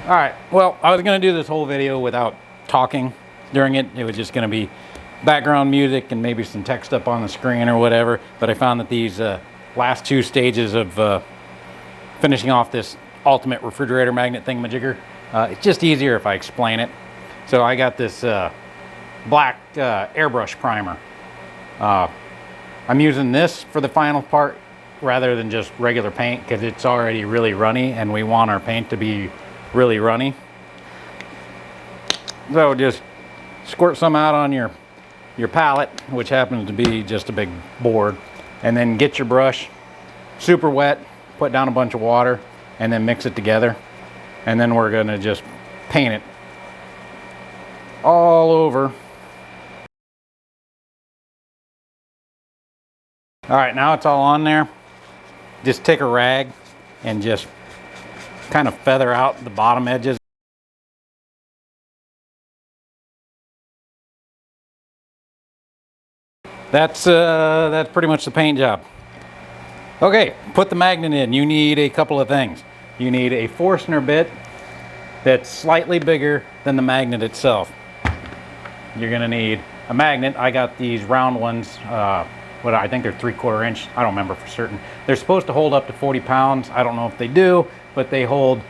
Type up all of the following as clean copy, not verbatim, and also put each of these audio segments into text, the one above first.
All right, well, I was gonna do this whole video without talking during it. It was just gonna be background music and maybe some text up on the screen or whatever. But I found that these last two stages of finishing off this ultimate refrigerator magnet thingamajigger, it's just easier if I explain it. So I got this black airbrush primer. I'm using this for the final part rather than just regular paint because it's already really runny and we want our paint to be really runny. So just squirt some out on your palette, which happens to be just a big board, and then get your brush super wet, put down a bunch of water, and then mix it together. And then we're gonna just paint it all over. All right, now it's all on there. Just take a rag and just kind of feather out the bottom edges. That's pretty much the paint job. Okay, put the magnet in. You need a couple of things. You need a Forstner bit that's slightly bigger than the magnet itself. You're gonna need a magnet. I got these round ones, what I think they're 3/4 inch. I don't remember for certain. They're supposed to hold up to 40 pounds. I don't know if they do, but they hold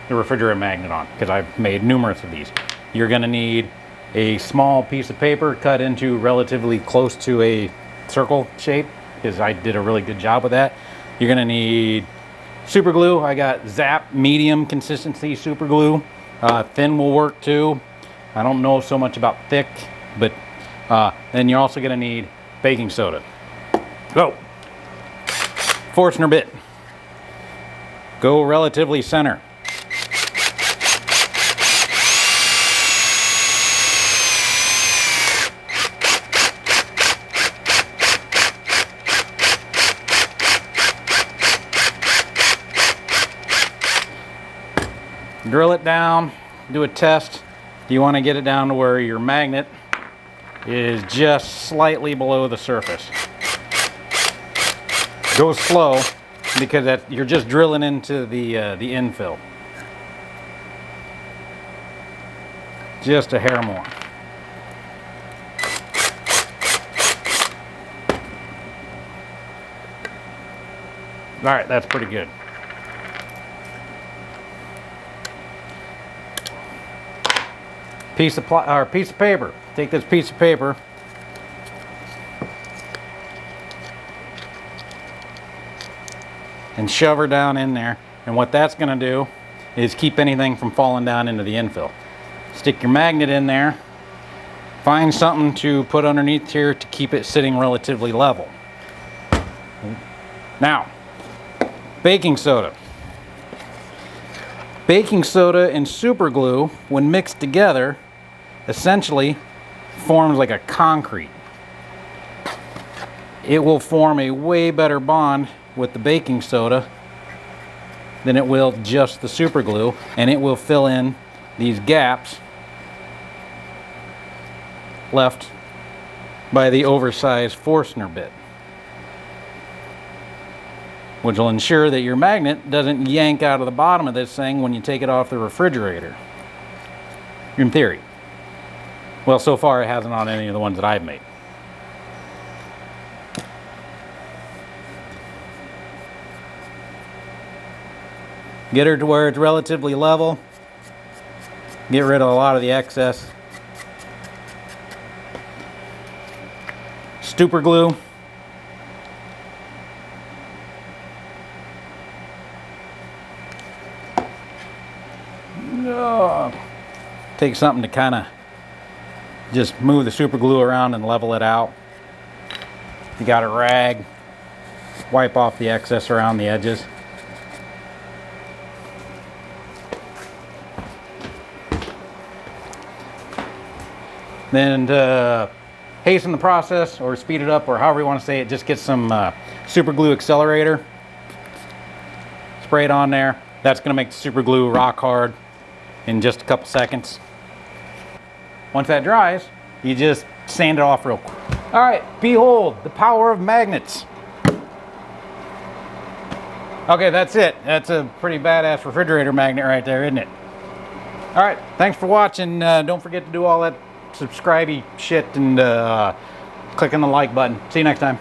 the refrigerator magnet on because I've made numerous of these. You're gonna need a small piece of paper cut into relatively close to a circle shape because I did a really good job with that. You're gonna need super glue. I got Zap medium consistency super glue. Thin will work too. I don't know so much about thick, but then you're also gonna need baking soda. Go. Forstner bit. Go relatively center. Drill it down, do a test. You want to get it down to where your magnet is just slightly below the surface. Go slow because you're just drilling into the infill. Just a hair more. All right, that's pretty good. Piece of paper. Take this piece of paper and shove her down in there. And what that's going to do is keep anything from falling down into the infill. Stick your magnet in there. Find something to put underneath here to keep it sitting relatively level. Now, baking soda. Baking soda and super glue, when mixed together, essentially forms like a concrete. It will form a way better bond with the baking soda than it will just the super glue, and it will fill in these gaps left by the oversized Forstner bit, which will ensure that your magnet doesn't yank out of the bottom of this thing when you take it off the refrigerator. In theory. Well, so far it hasn't on any of the ones that I've made. Get her to where it's relatively level. Get rid of a lot of the excess. Super glue. Take something to kind of just move the super glue around and level it out. You got a rag, wipe off the excess around the edges. Then to hasten the process or speed it up or however you want to say it, just get some super glue accelerator. Spray it on there. That's going to make the super glue rock hard in just a couple seconds. Once that dries, you just sand it off real quick. All right, behold the power of magnets. Okay, that's it. That's a pretty badass refrigerator magnet right there, isn't it? All right, thanks for watching. Don't forget to do all that subscribey shit and click on the like button. See you next time.